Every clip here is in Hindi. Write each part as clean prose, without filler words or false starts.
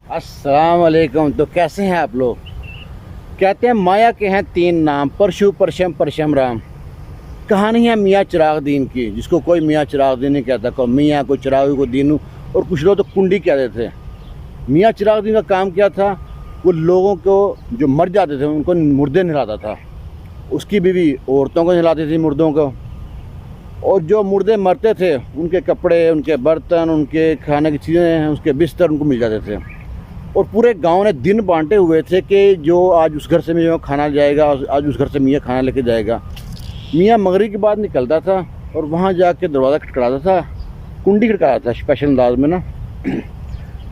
अस्सलाम वालेकुम। तो कैसे हैं आप लोग? कहते हैं माया के हैं तीन नाम, परशु परशम परशम राम। कहानी है मियाँ चिराग दीन की, जिसको कोई मियाँ चिराग दीन नहीं कहता, कोई मियाँ, कोई चिराग, कोई दीनू, और कुछ लोग तो कुंडी कहते थे। मियाँ चिराग दीन का काम क्या था? वो लोगों को जो मर जाते थे उनको मुर्दे नहलाता था। उसकी बीवी औरतों को नहलाती थी मुर्दों को, और जो मुर्दे मरते थे उनके कपड़े, उनके बर्तन, उनके खाने की चीज़ें, उसके बिस्तर उनको मिल जाते थे। और पूरे गांव ने दिन बांटे हुए थे कि जो आज उस घर से मियाँ खाना जाएगा, आज उस घर से मियाँ खाना लेके जाएगा। मियाँ मगरिब के बाद निकलता था और वहाँ जाके दरवाज़ा खटखटाता था, कुंडी खटखटाता था स्पेशल अंदाज में ना।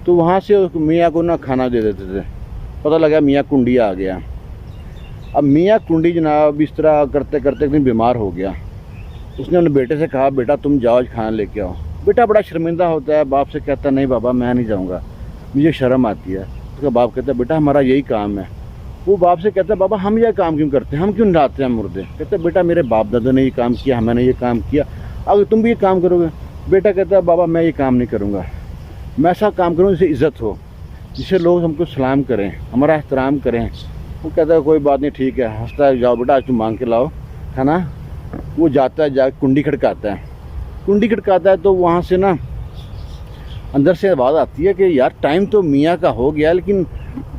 तो वहाँ से उस मियाँ को ना खाना दे देते थे। पता लगा मियाँ कुंडी आ गया। अब मियाँ कुंडी जनाब इस तरह करते करते एक दिन बीमार हो गया। उसने अपने बेटे से कहा, बेटा तुम जाओ आज खाना लेके आओ। बेटा बड़ा शर्मिंदा होता है, बाप से कहता नहीं बाबा मैं नहीं जाऊँगा, मुझे शर्म आती है। उसका बाप कहता है बेटा हमारा यही काम है। वो बाप से कहता है बाबा हम यह काम क्यों करते हैं, हम क्यों नहलाते हैं मुर्दे? कहते बेटा मेरे बाप दादा ने ये काम किया, मैंने ये काम किया, अगर तुम भी ये काम करोगे? बेटा कहता है बाबा मैं ये काम नहीं करूँगा, मैं ऐसा काम करूँ जिससे इज़्ज़त हो, जिससे लोग हमको सलाम करें, हमारा एहतराम करें। वो कहता है कोई बात नहीं ठीक है, हंसता है, जाओ बेटा आज तुम मांग के लाओ खाना। वो जाता है, जाकर कुंडी खड़काता है। कुंडी खड़काता है तो वहाँ से ना अंदर से आवाज़ आती है कि यार टाइम तो मियाँ का हो गया, लेकिन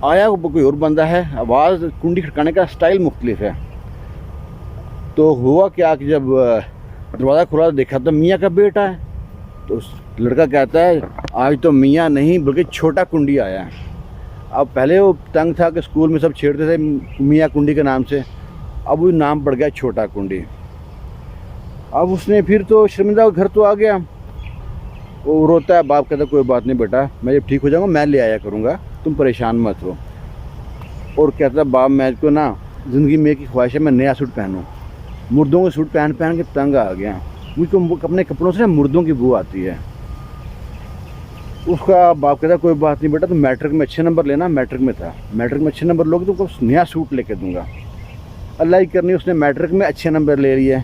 आया कोई और बंदा है। आवाज़, कुंडी खड़काने का स्टाइल मुख्तलिफ है। तो हुआ क्या कि जब दरवाज़ा खुला देखा तो मियाँ का बेटा है। तो उस लड़का कहता है आज तो मियाँ नहीं बल्कि छोटा कुंडी आया है। अब पहले वो तंग था कि स्कूल में सब छेड़ते थे मियाँ कुंडी के नाम से, अब वो नाम पड़ गया छोटा कुंडी। अब उसने फिर तो शर्मिंदा घर तो आ गया। वो रोता है, बाप कहता कोई बात नहीं बेटा, मैं जब ठीक हो जाऊँगा मैं ले आया करूँगा, तुम परेशान मत हो। और कहता बाप मैं को ना ज़िंदगी में एक ही ख्वाहिश है, मैं नया सूट पहनूँ। मुर्दों के सूट पहन पहन के तंग आ गया, मुझको अपने कपड़ों से मुर्दों की बू आती है। उसका बाप कहता कोई बात नहीं बेटा, तुम मैट्रिक में अच्छे नंबर लेना। मैट्रिक में था, मैट्रिक में अच्छे नंबर लोगे तो तुमको नया सूट लेके दूँगा। अल्लाह ही करनी, उसने मैट्रिक में अच्छे नंबर ले लिए।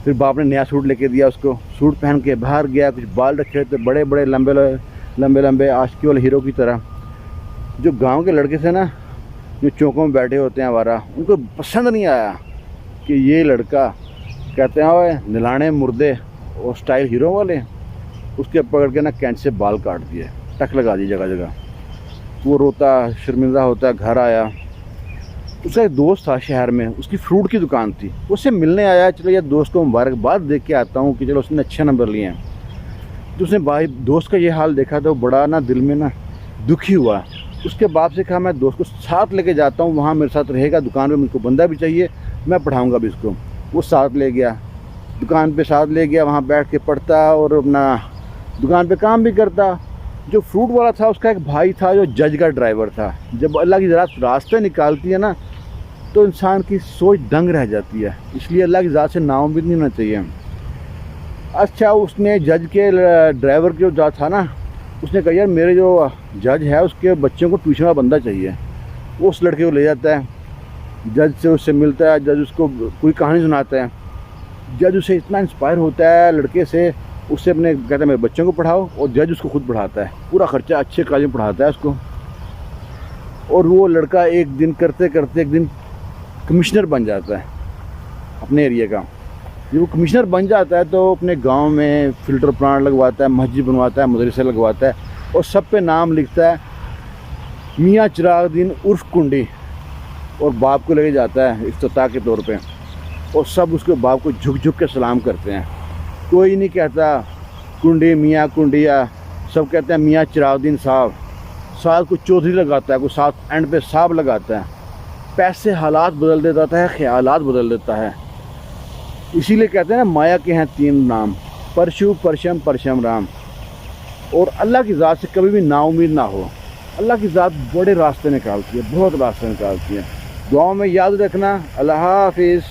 फिर बाप ने नया सूट लेके दिया उसको। सूट पहन के बाहर गया, कुछ बाल रखे थे बड़े बड़े लंबे लंबे लंबे आशिकी वाले हीरो की तरह। जो गांव के लड़के थे ना, जो चौकों में बैठे होते हैं आवारा, उनको पसंद नहीं आया कि ये लड़का, कहते हैं ओए नहलाने मुर्दे और स्टाइल हीरो वाले। उसके पकड़ के ना कैंच से बाल काट दिए, टक लगा दी जगह जगह। वो रोता शर्मिंदा होता घर आया। उसका एक दोस्त था शहर में, उसकी फ्रूट की दुकान थी, उससे मिलने आया। चलो यार दोस्त को मुबारकबाद दे के आता हूँ कि चलो उसने अच्छे नंबर लिए हैं। तो उसने भाई दोस्त का ये हाल देखा तो बड़ा ना दिल में ना दुखी हुआ। उसके बाप से कहा मैं दोस्त को साथ लेके जाता हूँ, वहाँ मेरे साथ रहेगा, दुकान पे मुझको बंदा भी चाहिए, मैं पढ़ाऊँगा भी इसको। वो साथ ले गया, दुकान पर साथ ले गया, वहाँ बैठ के पढ़ता और अपना दुकान पर काम भी करता। जो फ्रूट वाला था उसका एक भाई था जो जज का ड्राइवर था। जब अल्लाह की ज़ात रास्ते निकालती है ना तो इंसान की सोच दंग रह जाती है, इसलिए अल्लाह की ज़ात से नाउम्मीद नहीं होना चाहिए। अच्छा उसने जज के ड्राइवर के जो था ना, उसने कहा यार मेरे जो जज है उसके बच्चों को ट्यूशन वाला बंदा चाहिए। वो उस लड़के को ले जाता है, जज से उससे मिलता है, जज उसको कोई कहानी सुनाता है। जज उसे इतना इंस्पायर होता है लड़के से, उससे अपने कहता है मेरे बच्चों को पढ़ाओ, और जज उसको खुद पढ़ाता है, पूरा खर्चा अच्छे कॉलेज में पढ़ाता है उसको। और वो लड़का एक दिन करते करते एक दिन कमिश्नर बन जाता है अपने एरिया का। जब वो कमिश्नर बन जाता है तो अपने गांव में फ़िल्टर प्लांट लगवाता है, मस्जिद बनवाता है, मदरसे लगवाता है, और सब पे नाम लिखता है मियाँ चिराग दीन उर्फ कुंडी। और बाप को लेके जाता है इफ्तिताह के तौर पे, और सब उसके बाप को झुक झुक के सलाम करते हैं। कोई नहीं कहता कुंडी मियाँ कुंडिया, सब कहते हैं मियाँ चिराग दीन साहब। साथ को चौधरी लगाता है, कोई साथ एंड पे साहब लगाता है। पैसे हालात बदल देता है, ख्यालात बदल देता है। इसीलिए कहते हैं ना माया के हैं तीन नाम, परशु परशम परशम राम। और अल्लाह की ज़ात से कभी भी नाउम्मीद ना हो। अल्लाह की ज़ात बड़े रास्ते निकालती है, बहुत रास्ते निकालती है। दुआओं में याद रखना। अल्लाह हाफिज़।